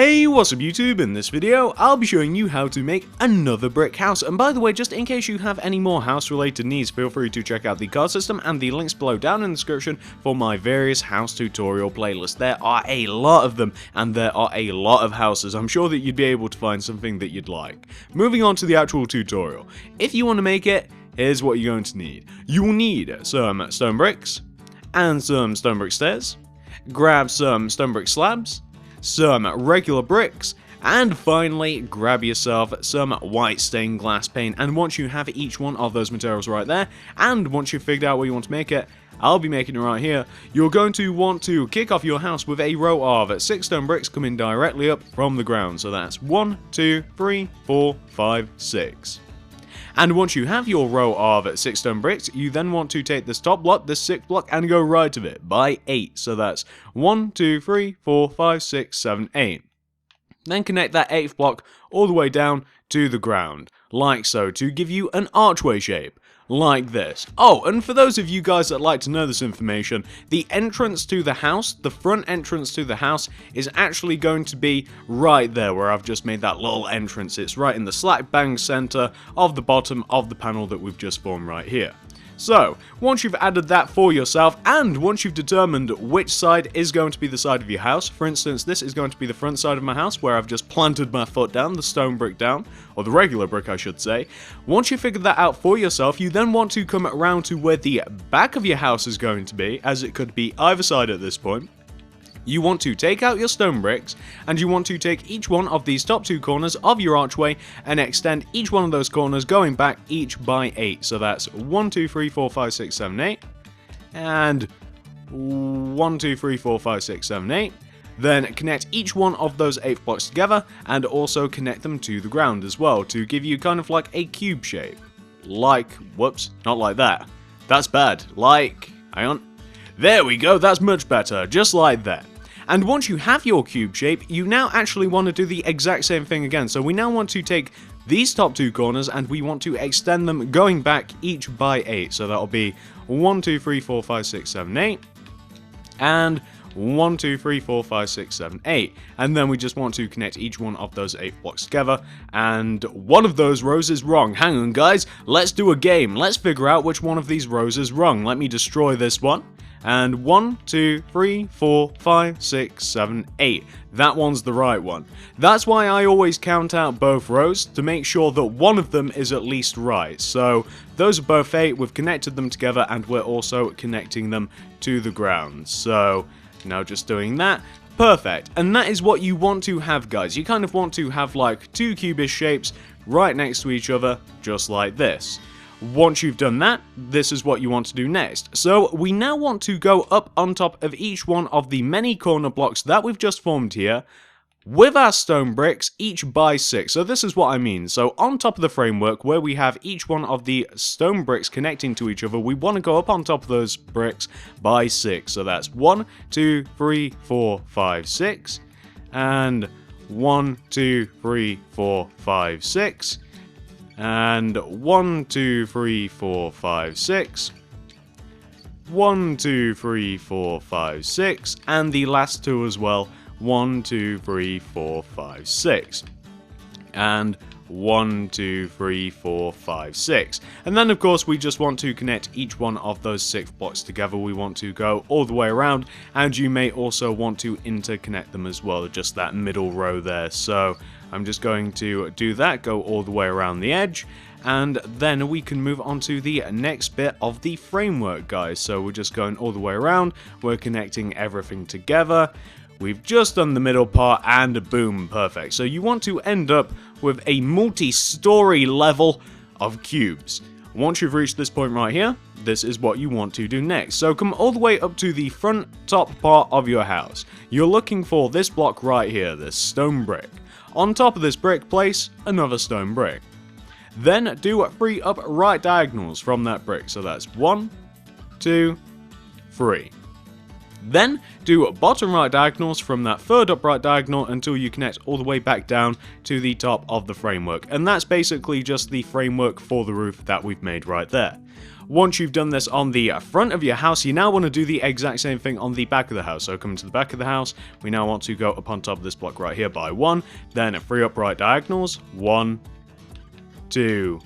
Hey, what's up YouTube? In this video, I'll be showing you how to make another brick house. And by the way, just in case you have any more house related needs, feel free to check out the card system and the links below down in the description for my various house tutorial playlists. There are a lot of them, and there are a lot of houses. I'm sure that you'd be able to find something that you'd like. Moving on to the actual tutorial. If you want to make it, here's what you're going to need. You will need some stone bricks, and some stone brick stairs. Grab some stone brick slabs, some regular bricks, and finally grab yourself some white stained glass paint. And once you have each one of those materials right there, and once you've figured out where you want to make it, I'll be making it right here, you're going to want to kick off your house with a row of 6 stone bricks coming directly up from the ground. So that's 1, 2, 3, 4, 5, 6. And once you have your row of 6 stone bricks, you then want to take this top block, this 6th block, and go right of it by 8. So that's 1, 2, 3, 4, 5, 6, 7, 8. Then connect that 8th block all the way down to the ground, like so, to give you an archway shape. Like this. Oh, and for those of you guys that like to know this information, the entrance to the house, the front entrance to the house, is actually going to be right there where I've just made that little entrance. It's right in the slap bang center of the bottom of the panel that we've just formed right here. So, once you've added that for yourself, and once you've determined which side is going to be the side of your house, for instance, this is going to be the front side of my house where I've just planted my foot down, the stone brick down, or the regular brick I should say. Once you figured that out for yourself, you then want to come around to where the back of your house is going to be, as it could be either side at this point. You want to take out your stone bricks, and you want to take each one of these top 2 corners of your archway and extend each one of those corners going back each by 8. So that's 1, 2, 3, 4, 5, 6, 7, 8. And 1, 2, 3, 4, 5, 6, 7, 8. Then connect each one of those 8 blocks together and also connect them to the ground as well to give you kind of like a cube shape. Like, whoops, not like that. That's bad. Like, hang on. There we go, that's much better, just like that. And once you have your cube shape, you now actually want to do the exact same thing again. So we now want to take these top 2 corners and we want to extend them going back each by 8. So that'll be 1, 2, 3, 4, 5, 6, 7, 8. And 1, 2, 3, 4, 5, 6, 7, 8. And then we just want to connect each one of those 8 blocks together. And one of those rows is wrong. Hang on guys, let's do a game. Let's figure out which one of these rows is wrong. Let me destroy this one. And 1, 2, 3, 4, 5, 6, 7, 8. That one's the right one. That's why I always count out both rows to make sure that one of them is at least right. So those are both 8, we've connected them together and we're also connecting them to the ground. So now just doing that. Perfect. And that is what you want to have, guys. You kind of want to have like 2 cubish shapes right next to each other, just like this. Once you've done that, this is what you want to do next. So we now want to go up on top of each one of the many corner blocks that we've just formed here with our stone bricks, each by 6. So this is what I mean. So on top of the framework where we have each one of the stone bricks connecting to each other, we want to go up on top of those bricks by 6. So that's 1, 2, 3, 4, 5, 6. And 1, 2, 3, 4, 5, 6. And 1, 2, 3, 4, 5, 6. 1, 2, 3, 4, 5, 6. And the last 2 as well. 1, 2, 3, 4, 5, 6. And 1, 2, 3, 4, 5, 6. And then of course we just want to connect each one of those 6 blocks together. We want to go all the way around, and you may also want to interconnect them as well, just that middle row there. So I'm just going to do that, go all the way around the edge, and then we can move on to the next bit of the framework, guys. So we're just going all the way around, we're connecting everything together. We've just done the middle part, and boom, perfect. So you want to end up with a multi-story level of cubes. Once you've reached this point right here, this is what you want to do next. So come all the way up to the front top part of your house. You're looking for this block right here, this stone brick. On top of this brick, place another stone brick. Then do 3 upright diagonals from that brick. So that's 1, 2, 3. Then do bottom right diagonals from that 3rd upright diagonal until you connect all the way back down to the top of the framework. And that's basically just the framework for the roof that we've made right there. once you've done this on the front of your house, you now want to do the exact same thing on the back of the house. So coming to the back of the house, we now want to go up on top of this block right here by 1, then 3 upright diagonals, 1, 2,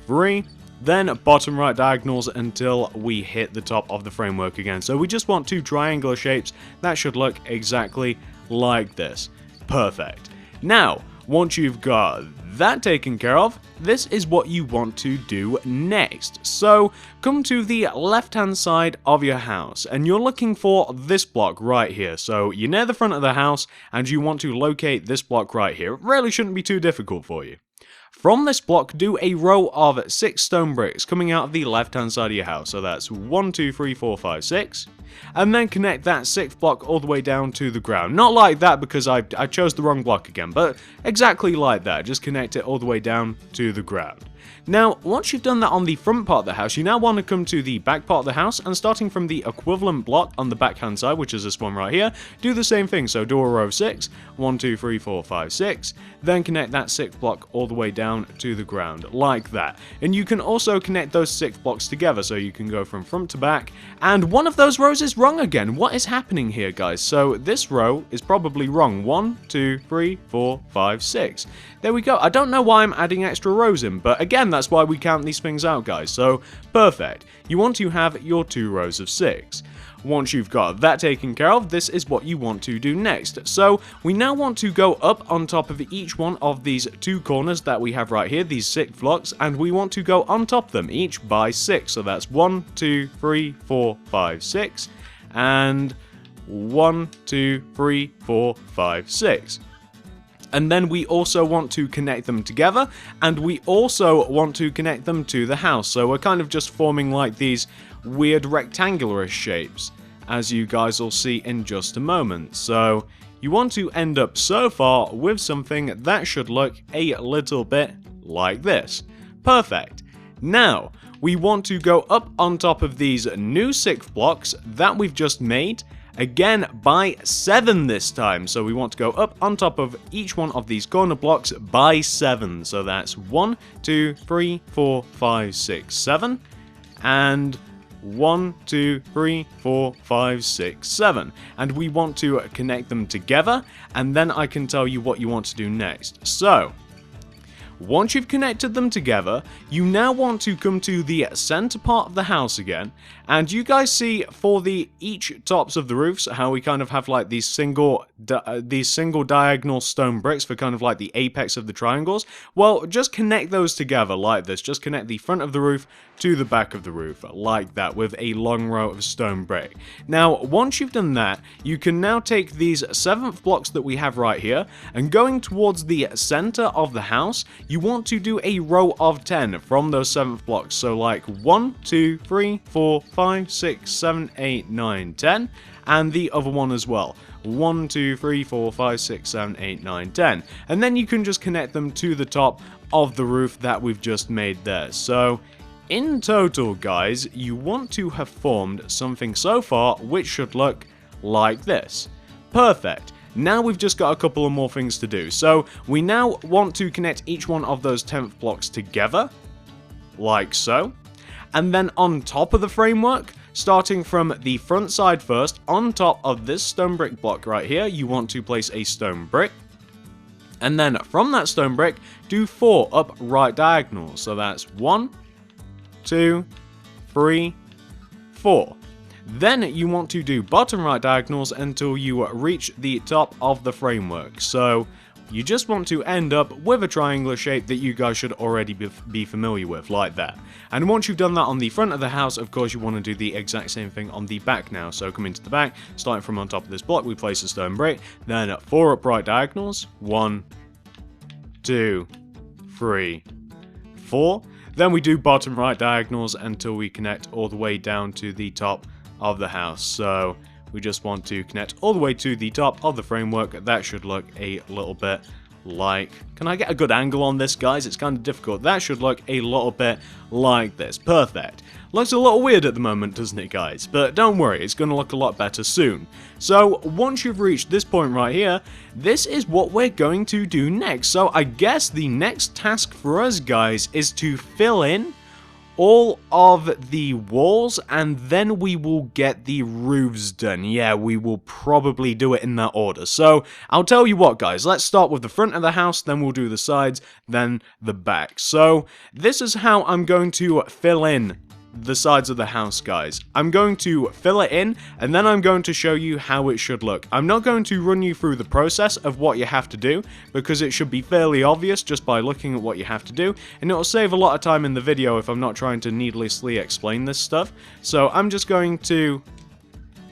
3, then bottom right diagonals until we hit the top of the framework again. So we just want 2 triangular shapes that should look exactly like this. Perfect. Now, once you've got that taken care of, this is what you want to do next. So come to the left hand side of your house and you're looking for this block right here. So you're near the front of the house and you want to locate this block right here. It really shouldn't be too difficult for you. From this block, do a row of 6 stone bricks coming out of the left-hand side of your house. So that's 1, 2, 3, 4, 5, 6. And then connect that 6th block all the way down to the ground. Not like that because I chose the wrong block again, but exactly like that. Just connect it all the way down to the ground. Now, once you've done that on the front part of the house, you now want to come to the back part of the house, and starting from the equivalent block on the back hand side, which is this one right here, do the same thing. So do a row of 6, 1, 2, 3, 4, 5, 6, then connect that 6th block all the way down to the ground, like that. And you can also connect those 6 blocks together, so you can go from front to back, and one of those rows is wrong again. What is happening here, guys? So this row is probably wrong. 1, 2, 3, 4, 5, 6. There we go. I don't know why I'm adding extra rows in, but again, that's why we count these things out, guys. So, perfect. You want to have your 2 rows of 6. Once you've got that taken care of, this is what you want to do next. So, we now want to go up on top of each one of these 2 corners that we have right here, these 6 blocks, and we want to go on top of them, each by 6. So that's 1, 2, 3, 4, 5, 6, and 1, 2, 3, 4, 5, 6. And then we also want to connect them together, and we also want to connect them to the house. So we're kind of just forming like these weird rectangular shapes, as you guys will see in just a moment. So you want to end up so far with something that should look a little bit like this. Perfect. Now, we want to go up on top of these new 6 blocks that we've just made, again by 7 this time. So we want to go up on top of each one of these corner blocks by 7. So that's 1, 2, 3, 4, 5, 6, 7, and 1, 2, 3, 4, 5, 6, 7. And we want to connect them together, and then I can tell you what you want to do next. So once you've connected them together, you now want to come to the center part of the house again, and you guys see for the each tops of the roofs how we kind of have like these single diagonal stone bricks for kind of like the apex of the triangles. Well, just connect those together like this. Just connect the front of the roof to the back of the roof like that with a long row of stone brick. Now, once you've done that, you can now take these 7th blocks that we have right here, and going towards the center of the house, you want to do a row of 10 from those 7th blocks. So like 1, 2, 3, 4, 5, 6, 7, 8, 9, 10, and the other one as well. 1, 2, 3, 4, 5, 6, 7, 8, 9, 10. And then you can just connect them to the top of the roof that we've just made there. So in total, guys, you want to have formed something so far which should look like this. Perfect. Now we've just got a couple of more things to do. So we now want to connect each one of those 10th blocks together, like so. And then on top of the framework, starting from the front side first, on top of this stone brick block right here, you want to place a stone brick. And then from that stone brick, do 4 upright diagonals. So that's 1, 2, 3, 4. Then you want to do bottom right diagonals until you reach the top of the framework. So you just want to end up with a triangular shape that you guys should already be familiar with, like that. And once you've done that on the front of the house, of course you want to do the exact same thing on the back now. So coming to the back, starting from on top of this block, we place a stone brick, then 4 upright diagonals, 1, 2, 3, 4. Then we do bottom right diagonals until we connect all the way down to the top of the house. So we just want to connect all the way to the top of the framework. That should look a little bit like... Can I get a good angle on this, guys? It's kind of difficult. That should look a little bit like this. Perfect. Looks a little weird at the moment, doesn't it, guys? But don't worry, it's going to look a lot better soon. So once you've reached this point right here, this is what we're going to do next. So I guess the next task for us, guys, is to fill in all of the walls, and then we will get the roofs done. Yeah, we will probably do it in that order. So I'll tell you what, guys, let's start with the front of the house, then we'll do the sides, then the back. So this is how I'm going to fill in the sides of the house, guys. I'm going to fill it in, and then I'm going to show you how it should look. I'm not going to run you through the process of what you have to do, because it should be fairly obvious just by looking at what you have to do, and it'll save a lot of time in the video if I'm not trying to needlessly explain this stuff. So I'm just going to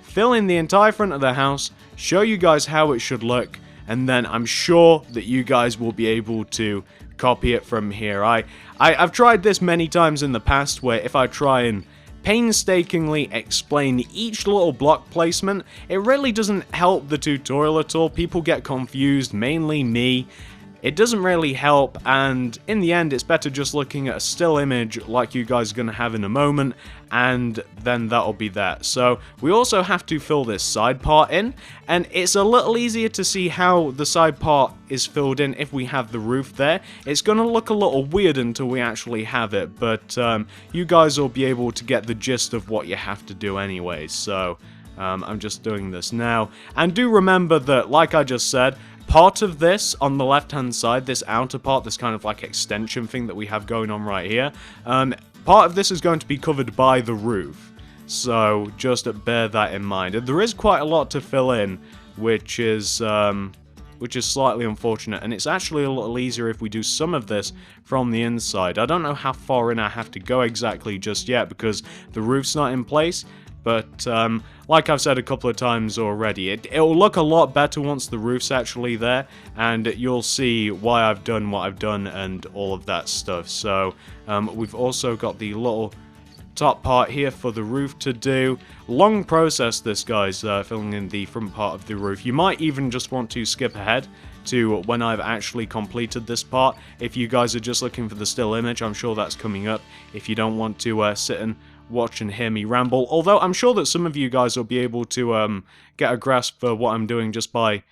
fill in the entire front of the house, show you guys how it should look, and then I'm sure that you guys will be able to copy it from here. I've tried this many times in the past, where if I try and painstakingly explain each little block placement, it really doesn't help the tutorial at all. People get confused, mainly me. It doesn't really help, and in the end it's better just looking at a still image like you guys are going to have in a moment, and then that'll be that. So we also have to fill this side part in, and it's a little easier to see how the side part is filled in if we have the roof there. It's going to look a little weird until we actually have it, but you guys will be able to get the gist of what you have to do anyway. So I'm just doing this now, and do remember that, like I just said, part of this on the left hand side, this outer part, this kind of like extension thing that we have going on right here, part of this is going to be covered by the roof, so just bear that in mind. And there is quite a lot to fill in, which is slightly unfortunate, and it's actually a little easier if we do some of this from the inside. I don't know how far in I have to go exactly just yet because the roof's not in place. But, like I've said a couple of times already, it'll look a lot better once the roof's actually there, and you'll see why I've done what I've done and all of that stuff. So, we've also got the little top part here for the roof to do. Long process this, guys, filling in the front part of the roof. You might even just want to skip ahead to when I've actually completed this part. If you guys are just looking for the still image, I'm sure that's coming up. If you don't want to sit and watch and hear me ramble, although I'm sure that some of you guys will be able to get a grasp for what I'm doing just by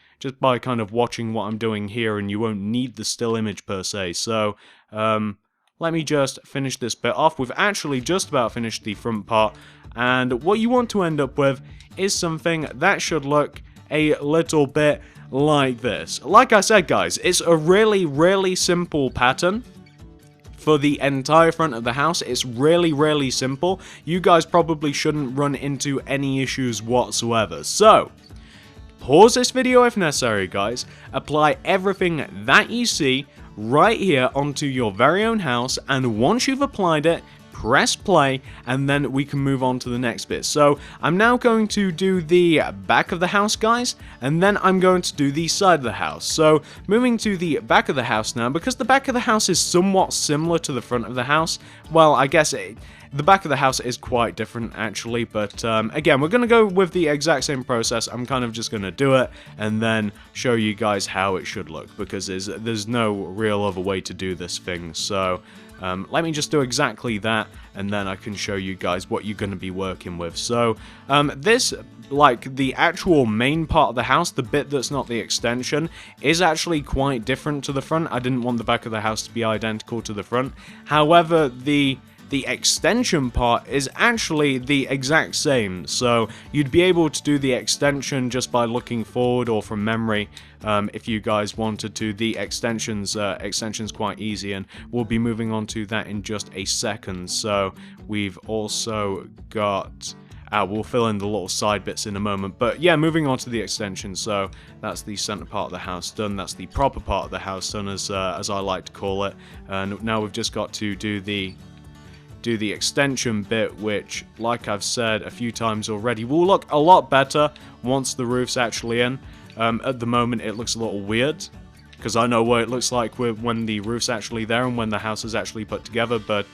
kind of watching what I'm doing here, and you won't need the still image per se. So let me just finish this bit off. We've actually just about finished the front part, and what you want to end up with is something that should look a little bit like this. Like I said, guys, it's a really, really simple pattern. For the entire front of the house, it's really, really simple. You guys probably shouldn't run into any issues whatsoever. So, pause this video if necessary, guys. Apply everything that you see right here onto your very own house, and once you've applied it, press play, and then we can move on to the next bit. So I'm now going to do the back of the house, guys, and then I'm going to do the side of the house. So moving to the back of the house now, because the back of the house is somewhat similar to the front of the house. Well, I guess the back of the house is quite different actually, but again, we're going to go with the exact same process. I'm kind of just going to do it and then show you guys how it should look, because there's no real other way to do this thing. So let me just do exactly that, and then I can show you guys what you're going to be working with. So this, like the actual main part of the house, the bit that's not the extension, is actually quite different to the front. I didn't want the back of the house to be identical to the front. However, the extension part is actually the exact same, so you'd be able to do the extension just by looking forward or from memory if you guys wanted to. The extension's quite easy, and we'll be moving on to that in just a second. So we've also got we'll fill in the little side bits in a moment, but yeah, moving on to the extension. So that's the center part of the house done. That's the proper part of the house done, as I like to call it. And now we've just got to do the extension bit, which, like I've said a few times already, will look a lot better once the roof's actually in. At the moment it looks a little weird, because I know what it looks like when the roof's actually there and when the house is actually put together, but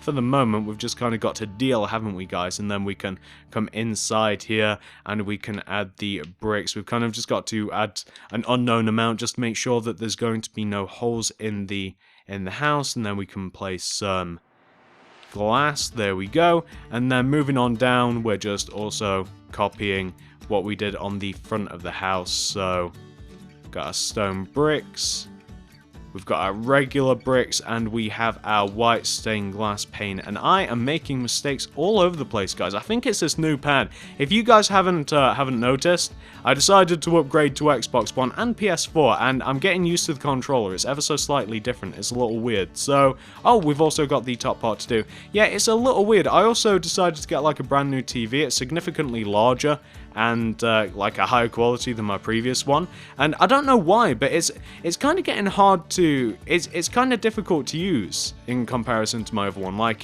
for the moment we've just kind of got to deal, haven't we, guys? And then we can come inside here and we can add the bricks. We've kind of just got to add an unknown amount just to make sure that there's going to be no holes in the house, and then we can place some glass. There we go. And then moving on down, we're just also copying what we did on the front of the house. So got our stone bricks, we've got our regular bricks, and we have our white stained glass pane. And I am making mistakes all over the place, guys. I think it's this new pad. If you guys haven't noticed, I decided to upgrade to Xbox One and PS4, and I'm getting used to the controller. It's ever so slightly different. It's a little weird. So, oh, we've also got the top part to do. Yeah, it's a little weird. I also decided to get like a brand new TV. It's significantly larger and like a higher quality than my previous one, and I don't know why, but it's kind of getting hard to, it's kind of difficult to use in comparison to my other one. Like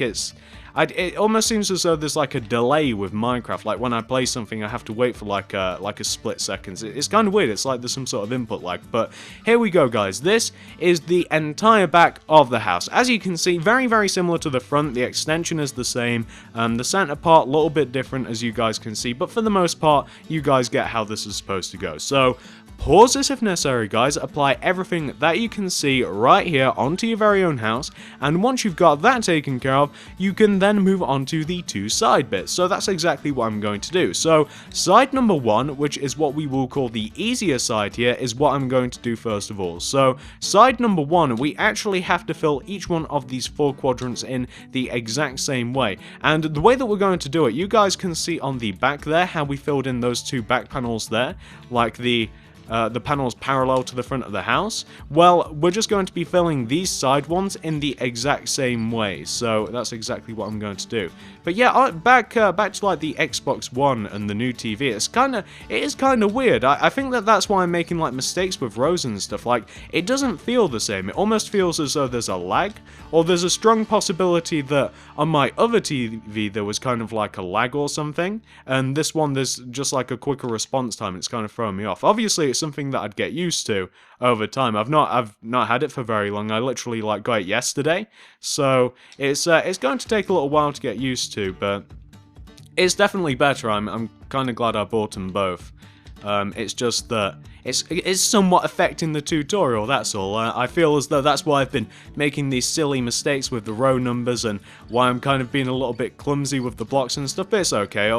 it almost seems as though there's like a delay with Minecraft. Like when I play something, I have to wait for like a split seconds. It's kind of weird. It's like there's some sort of input lag. But here we go, guys. This is the entire back of the house. As you can see, very, very similar to the front. The extension is the same. The center part, a little bit different, as you guys can see. But for the most part, you guys get how this is supposed to go. So, pause this if necessary, guys. Apply everything that you can see right here onto your very own house, and once you've got that taken care of, you can then move on to the two side bits. So that's exactly what I'm going to do. So side number one, which is what we will call the easier side here, is what I'm going to do first of all. So side number one, we actually have to fill each one of these 4 quadrants in the exact same way, and the way that we're going to do it, you guys can see on the back there how we filled in those 2 back panels there, like the panels parallel to the front of the house. Well, we're just going to be filling these side ones in the exact same way, so that's exactly what I'm going to do. But yeah, back to like the Xbox One and the new TV, it is kind of weird. I think that's why I'm making like mistakes with rows and stuff. Like, it doesn't feel the same. It almost feels as though there's a lag, or there's a strong possibility that on my other TV there was kind of like a lag or something, and this one there's just like a quicker response time. It's kind of throwing me off. Obviously, it's something that I'd get used to over time. I've not had it for very long. I literally like got it yesterday, so it's going to take a little while to get used to, but it's definitely better. I'm kind of glad I bought them both. It's just that it's somewhat affecting the tutorial, that's all. I feel as though that's why I've been making these silly mistakes with the row numbers, and why I'm kind of being a little bit clumsy with the blocks and stuff, but it's okay.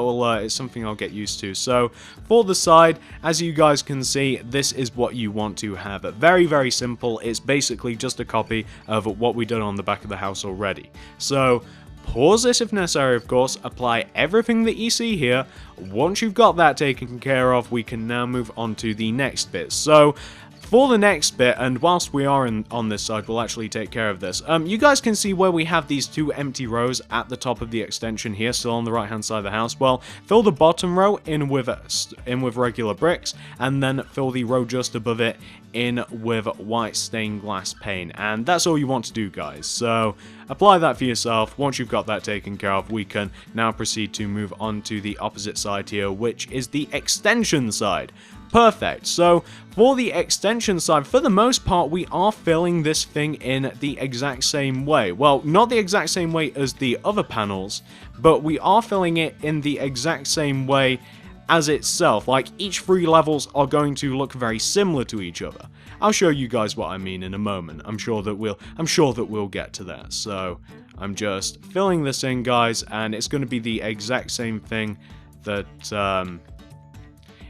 It's something I'll get used to. So, for the side, as you guys can see, this is what you want to have. Very, very simple. It's basically just a copy of what we done on the back of the house already. So, pause this if necessary, of course, apply everything that you see here. Once you've got that taken care of, we can now move on to the next bit. So, for the next bit, and whilst we are on this side, we'll actually take care of this. You guys can see where we have these 2 empty rows at the top of the extension here, still on the right hand side of the house. Well, fill the bottom row in with regular bricks, and then fill the row just above it in with white stained glass pane. And that's all you want to do, guys. So apply that for yourself. Once you've got that taken care of, we can now proceed to move on to the opposite side here, which is the extension side. Perfect. So, for the extension side, for the most part, we are filling this thing in the exact same way. Well, not the exact same way as the other panels, but we are filling it in the exact same way as itself. Like, each 3 levels are going to look very similar to each other. I'll show you guys what I mean in a moment. I'm sure that we'll get to that. So, I'm just filling this in, guys, and it's going to be the exact same thing that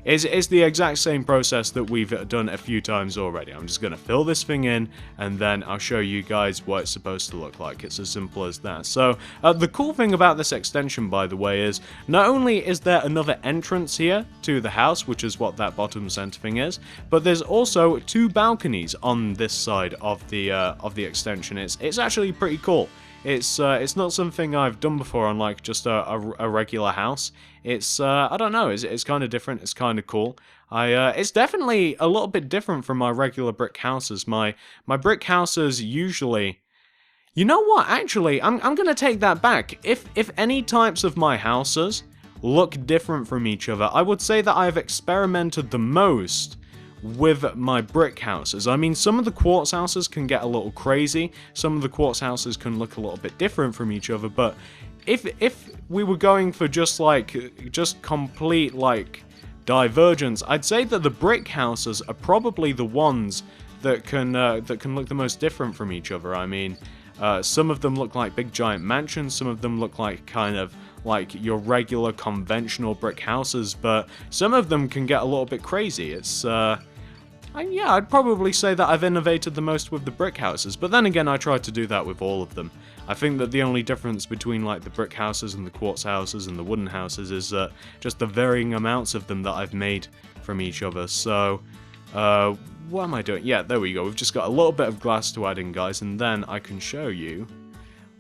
It's the exact same process that we've done a few times already. I'm just going to fill this thing in, and then I'll show you guys what it's supposed to look like. It's as simple as that. So, the cool thing about this extension, by the way, is not only is there another entrance here to the house, which is what that bottom center thing is, but there's also 2 balconies on this side of the extension. It's actually pretty cool. It's not something I've done before on like just a regular house. It's I don't know. It's kind of different. It's kind of cool. It's definitely a little bit different from my regular brick houses. My brick houses usually. You know what? Actually, I'm gonna take that back. If any types of my houses look different from each other, I would say that I've experimented the most with my brick houses. I mean, some of the quartz houses can get a little crazy. Some of the quartz houses can look a little bit different from each other, but if we were going for just complete like divergence, I'd say that the brick houses are probably the ones that can look the most different from each other. I mean, some of them look like big giant mansions, some of them look like kind of like your regular conventional brick houses, but some of them can get a little bit crazy. It's yeah, I'd probably say that I've innovated the most with the brick houses, but then again, I tried to do that with all of them. I think that the only difference between like the brick houses and the quartz houses and the wooden houses is just the varying amounts of them that I've made from each other. So, what am I doing? Yeah, there we go. We've just got a little bit of glass to add in, guys, and then I can show you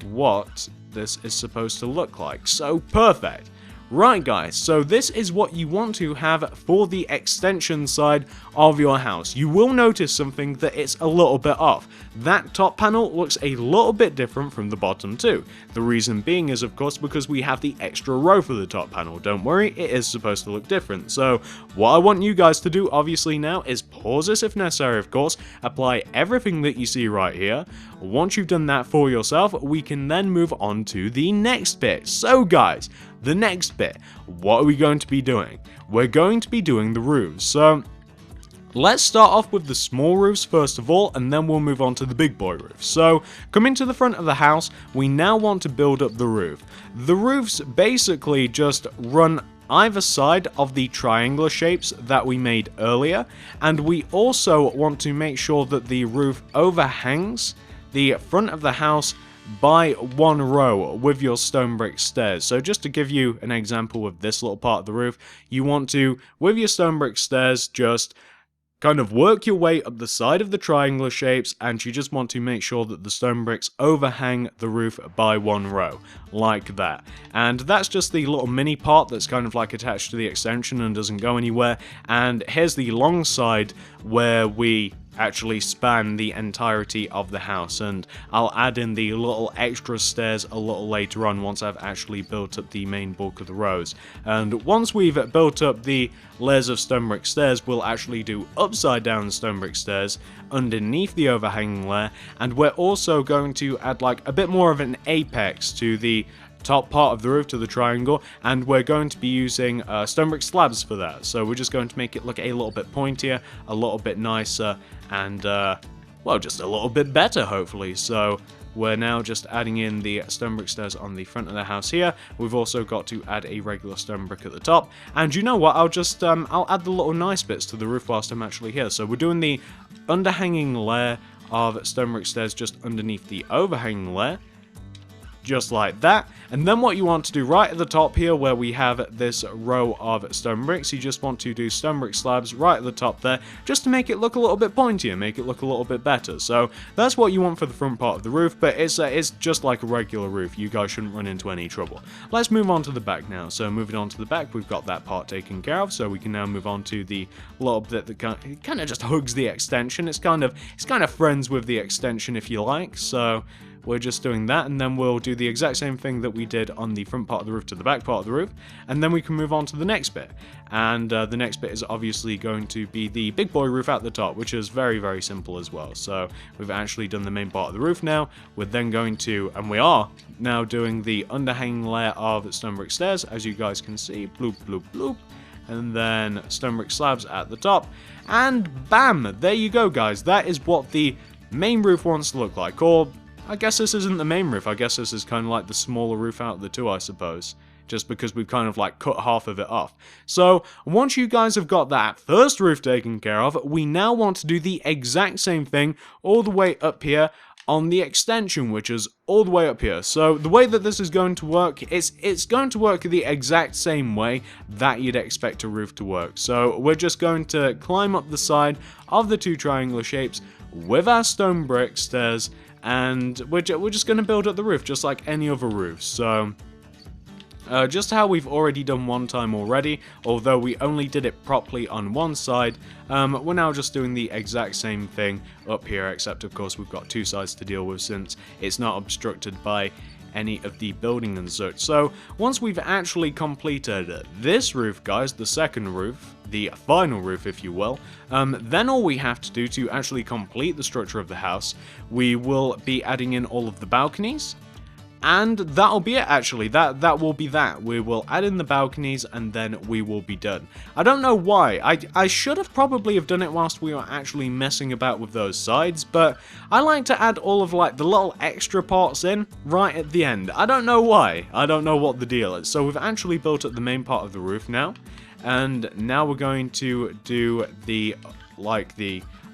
what this is supposed to look like. So, perfect. Right guys, so this is what you want to have for the extension side of your house. You will notice something that it's a little bit off. That top panel looks a little bit different from the bottom too. The reason being is of course because we have the extra row for the top panel. Don't worry, it is supposed to look different. So what I want you guys to do obviously now is pause this if necessary, of course, apply everything that you see right here. Once you've done that for yourself, we can then move on to the next bit. So guys, the next bit, what are we going to be doing? We're going to be doing the roofs. So let's start off with the small roofs first of all, and then we'll move on to the big boy roofs. So coming to the front of the house, we now want to build up the roof. The roofs basically just run either side of the triangular shapes that we made earlier, and we also want to make sure that the roof overhangs the front of the house by one row with your stone brick stairs. So just to give you an example of this little part of the roof, you want to, with your stone brick stairs, just kind of work your way up the side of the triangular shapes, and you just want to make sure that the stone bricks overhang the roof by one row, like that. And that's just the little mini part that's kind of like attached to the extension and doesn't go anywhere. And here's the long side where we actually span the entirety of the house, and I'll add in the little extra stairs a little later on once I've actually built up the main bulk of the rows. And once we've built up the layers of stone brick stairs, we'll actually do upside down stone brick stairs underneath the overhanging layer, and we're also going to add like a bit more of an apex to the top part of the roof, to the triangle, and we're going to be using stone brick slabs for that. So we're just going to make it look a little bit pointier, a little bit nicer, and well, just a little bit better hopefully. So we're now just adding in the stone brick stairs on the front of the house here. We've also got to add a regular stone brick at the top, and you know what, I'll just I'll add the little nice bits to the roof whilst I'm actually here. So we're doing the underhanging layer of stone brick stairs just underneath the overhanging layer, just like that. And then what you want to do right at the top here where we have this row of stone bricks, you just want to do stone brick slabs right at the top there, just to make it look a little bit pointier, make it look a little bit better. So that's what you want for the front part of the roof, but it's just like a regular roof. You guys shouldn't run into any trouble. Let's move on to the back now. So moving on to the back, we've got that part taken care of, so we can now move on to the little bit that kind of just hugs the extension. It's kind of friends with the extension if you like. So we're just doing that, and then we'll do the exact same thing that we did on the front part of the roof to the back part of the roof, and then we can move on to the next bit. And the next bit is obviously going to be the big boy roof at the top, which is very, very simple as well. So we've actually done the main part of the roof now. We're then going to, and we are now doing the underhanging layer of stone brick stairs, as you guys can see, bloop, bloop, bloop. And then stone brick slabs at the top, and bam, there you go guys. That is what the main roof wants to look like, or I guess this isn't the main roof, I guess this is kind of like the smaller roof out of the two, I suppose. Just because we've kind of like cut half of it off. So once you guys have got that first roof taken care of, we now want to do the exact same thing all the way up here on the extension, which is all the way up here. So the way that this is going to work, it's going to work the exact same way that you'd expect a roof to work. So we're just going to climb up the side of the two triangular shapes with our stone brick stairs, and we're just going to build up the roof just like any other roof. So just how we've already done one time already, although we only did it properly on one side, we're now just doing the exact same thing up here, except of course we've got two sides to deal with since it's not obstructed by any of the building and such. So once we've actually completed this roof, guys, the second roof, the final roof if you will, then all we have to do to actually complete the structure of the house, we will be adding in all of the balconies, and that'll be it actually. That will be that. We will add in the balconies and then we will be done. I don't know why. I should have probably have done it whilst we were actually messing about with those sides, but I like to add all of like the little extra parts in right at the end. I don't know why. I don't know what the deal is. So we've actually built up the main part of the roof now. And now we're going to do the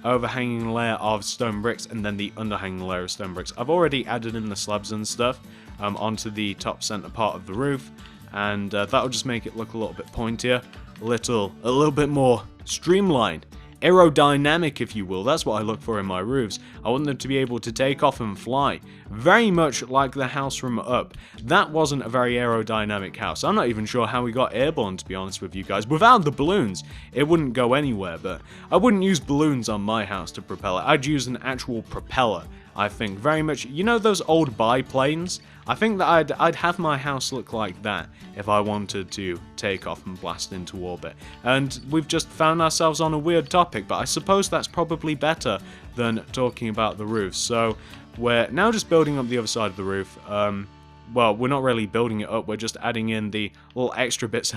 overhanging layer of stone bricks and then the underhanging layer of stone bricks. I've already added in the slabs and stuff onto the top center part of the roof, and that'll just make it look a little bit pointier, a little bit more streamlined, aerodynamic, if you will. That's what I look for in my roofs. I want them to be able to take off and fly, very much like the house from Up. That wasn't a very aerodynamic house. I'm not even sure how we got airborne, to be honest with you guys. Without the balloons, it wouldn't go anywhere, but I wouldn't use balloons on my house to propel it. I'd use an actual propeller, I think. Very much, you know those old biplanes? I think that I'd have my house look like that if I wanted to take off and blast into orbit. And we've just found ourselves on a weird topic, but I suppose that's probably better than talking about the roof. So we're now just building up the other side of the roof. Well, we're not really building it up, we're just adding in the little extra bits.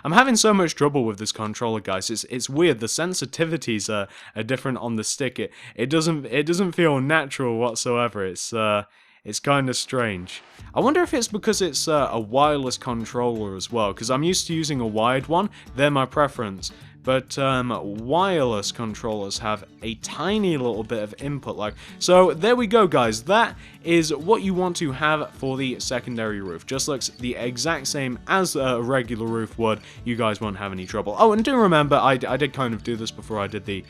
I'm having so much trouble with this controller, guys. It's weird. The sensitivities are different on the stick. It doesn't feel natural whatsoever. It's kind of strange. I wonder if it's because it's a wireless controller as well, because I'm used to using a wired one. They're my preference. But wireless controllers have a tiny little bit of input lag. So there we go, guys. That is what you want to have for the secondary roof. Just looks the exact same as a regular roof would. You guys won't have any trouble. Oh, and do remember, I did kind of do this before I did the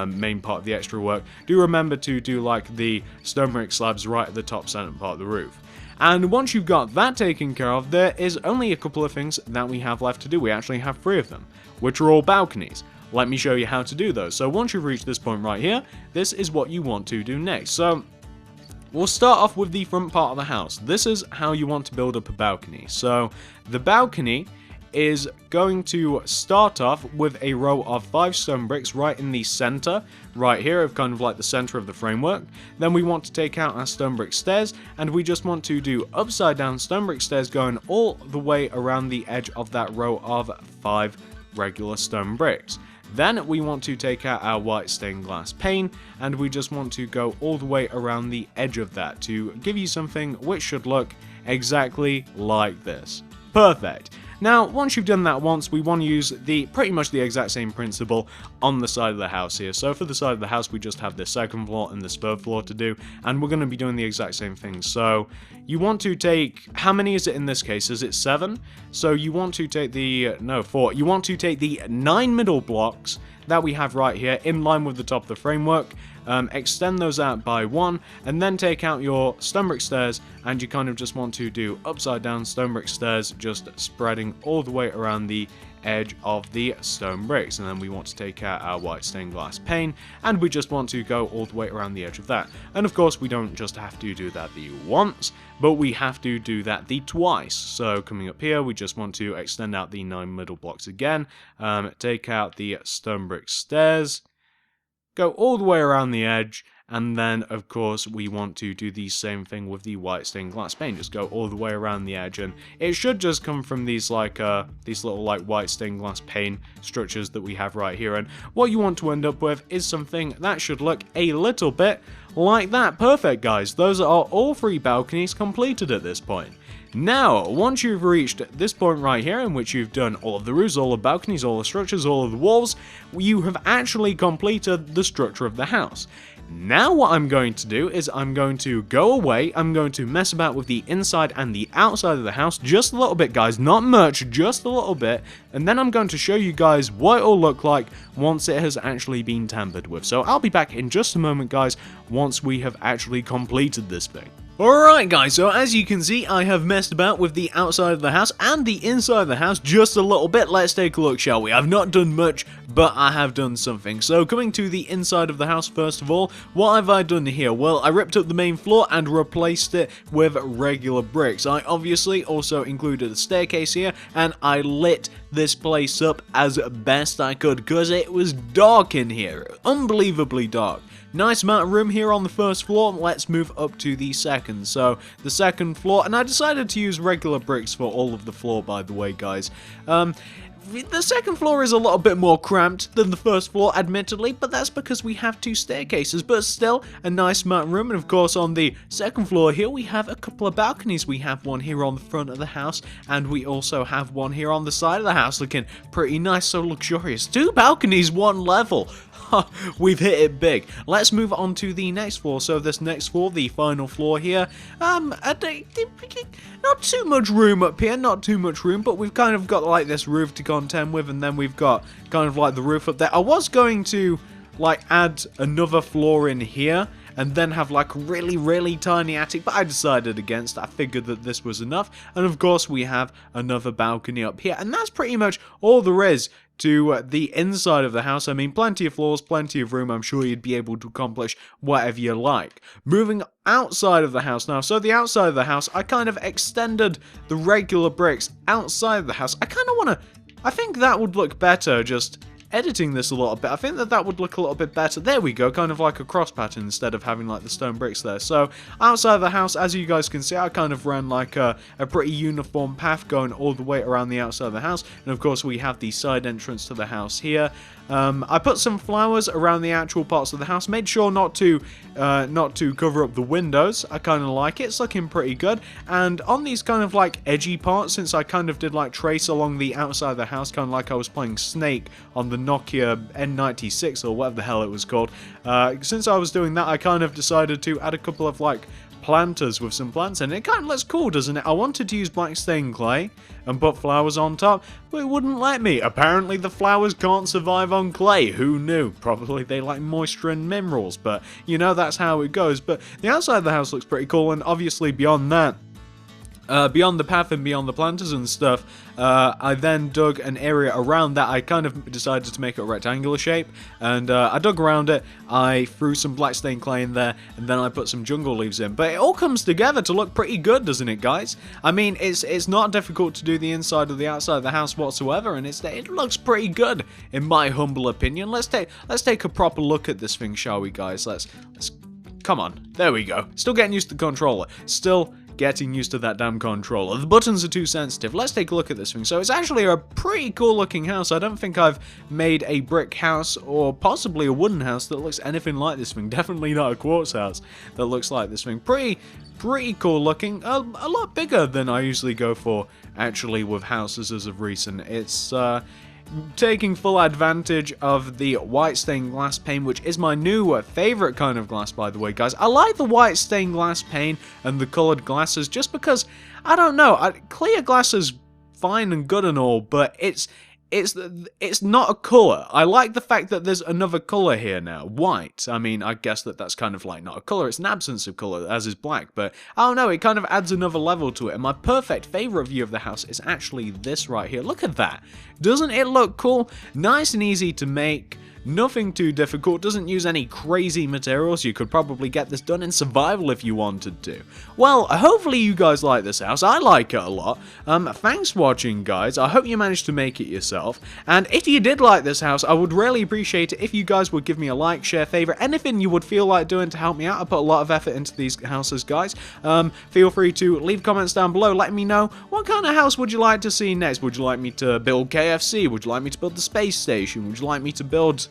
main part of the extra work. Do remember to do like the stone brick slabs right at the top center part of the roof. And once you've got that taken care of, there is only a couple of things that we have left to do. We actually have 3 of them, which are all balconies. Let me show you how to do those. So once you've reached this point right here, this is what you want to do next. So we'll start off with the front part of the house. This is how you want to build up a balcony. So the balcony is going to start off with a row of 5 stone bricks right in the center, right here, of kind of like the center of the framework. Then we want to take out our stone brick stairs, and we just want to do upside down stone brick stairs going all the way around the edge of that row of 5 regular stone bricks. Then we want to take out our white stained glass pane, and we just want to go all the way around the edge of that to give you something which should look exactly like this. Perfect. Now, once you've done that once, we want to use pretty much the exact same principle on the side of the house here. So for the side of the house, we just have this second floor and this third floor to do, and we're going to be doing the exact same thing. So you want to take, how many is it in this case? Is it 7? So you want to take the, no, 4. You want to take the 9 middle blocks that we have right here in line with the top of the framework, extend those out by 1, and then take out your stone brick stairs, and you kind of just want to do upside down stone brick stairs, just spreading all the way around the edge of the stone bricks. And then we want to take out our white stained glass pane, and we just want to go all the way around the edge of that. And of course, we don't just have to do that the once, but we have to do that the twice. So coming up here, we just want to extend out the 9 middle blocks again, take out the stone brick stairs, go all the way around the edge, and then of course we want to do the same thing with the white stained glass pane. Just go all the way around the edge, and it should just come from these these little like white stained glass pane structures that we have right here. And what you want to end up with is something that should look a little bit like that. Perfect, guys. Those are all 3 balconies completed at this point. Now, once you've reached this point right here, in which you've done all of the roofs, all the balconies, all the structures, all of the walls, you have actually completed the structure of the house. Now what I'm going to do is I'm going to go away, I'm going to mess about with the inside and the outside of the house just a little bit, guys, not much, just a little bit, and then I'm going to show you guys what it'll look like once it has actually been tampered with. So I'll be back in just a moment, guys, once we have actually completed this thing. Alright guys, so as you can see, I have messed about with the outside of the house and the inside of the house just a little bit. Let's take a look, shall we? I've not done much, but I have done something. So coming to the inside of the house first of all, what have I done here? Well, I ripped up the main floor and replaced it with regular bricks. I obviously also included a staircase here, and I lit this place up as best I could because it was dark in here, unbelievably dark. Nice amount of room here on the first floor. Let's move up to the second. So the second floor, and I decided to use regular bricks for all of the floor, by the way, guys. The second floor is a little bit more cramped than the first floor, admittedly, but that's because we have 2 staircases, but still a nice mountain room. And of course, on the second floor here, we have a couple of balconies. We have one here on the front of the house, and we also have one here on the side of the house, looking pretty nice, so luxurious. 2 balconies, 1 level. We've hit it big. Let's move on to the next floor. So this next floor, the final floor here, not too much room up here, not too much room, but we've kind of got like this roof to contend with, and then we've got kind of like the roof up there. I was going to like add another floor in here and then have like a really tiny attic, but I decided against. I figured that this was enough. And of course we have another balcony up here, and that's pretty much all there is to the inside of the house. I mean, plenty of floors, plenty of room. I'm sure you'd be able to accomplish whatever you like. Moving outside of the house now. So the outside of the house, I kind of extended the regular bricks outside of the house. I think that would look better just editing this a little bit. I think that would look a little bit better. There we go, kind of like a cross pattern instead of having like the stone bricks there. So outside of the house, as you guys can see, I kind of ran like a pretty uniform path going all the way around the outside of the house. And of course we have the side entrance to the house here. I put some flowers around the actual parts of the house. Made sure not to cover up the windows. I kind of like it. It's looking pretty good. And on these kind of like edgy parts, since I kind of did like trace along the outside of the house, kind of like I was playing Snake on the Nokia N96 or whatever the hell it was called. Since I was doing that, I kind of decided to add a couple of like planters with some plants in it. It kind of looks cool, doesn't it? I wanted to use black stained clay and put flowers on top, but it wouldn't let me. Apparently the flowers can't survive on clay. Who knew? Probably they like moisture and minerals, but you know, that's how it goes. But the outside of the house looks pretty cool, and obviously beyond that, beyond the path and beyond the planters and stuff, I then dug an area around that. I kind of decided to make it a rectangular shape, and I dug around it. I threw some black stained clay in there, and then I put some jungle leaves in. But it all comes together to look pretty good, doesn't it, guys? I mean, it's not difficult to do the inside or the outside of the house whatsoever, and it looks pretty good, in my humble opinion. Let's take a proper look at this thing, shall we, guys? Let's come on. There we go. Still getting used to the controller. Still getting used to that damn controller. The buttons are too sensitive. Let's take a look at this thing. So it's actually a pretty cool looking house. I don't think I've made a brick house or possibly a wooden house that looks anything like this thing. Definitely not a quartz house that looks like this thing. Pretty cool looking. A lot bigger than I usually go for actually with houses as of recent. It's taking full advantage of the white stained glass pane, which is my new favorite kind of glass, by the way, guys. I like the white stained glass pane and the colored glasses just because, I don't know, clear glass is fine and good and all, but it's not a color. I like the fact that there's another color here now, white. I mean, I guess that's kind of like not a color, it's an absence of color, as is black, but I don't know, it kind of adds another level to it. And my perfect favorite view of the house is actually this right here. Look at that. Doesn't it look cool? Nice and easy to make. Nothing too difficult, doesn't use any crazy materials. You could probably get this done in survival if you wanted to. Well, hopefully you guys like this house. I like it a lot. Thanks for watching, guys. I hope you managed to make it yourself. And if you did like this house, I would really appreciate it if you guys would give me a like, share, favorite, anything you would feel like doing to help me out. I put a lot of effort into these houses, guys. Feel free to leave comments down below, letting me know what kind of house would you like to see next. Would you like me to build KFC? Would you like me to build the space station? Would you like me to build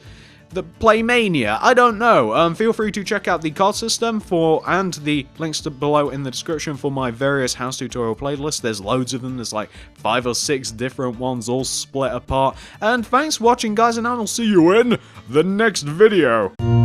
the Playmania? I don't know. Feel free to check out the card system and the links below in the description for my various house tutorial playlists. There's loads of them. There's like 5 or 6 different ones all split apart. And thanks for watching, guys, and I will see you in the next video.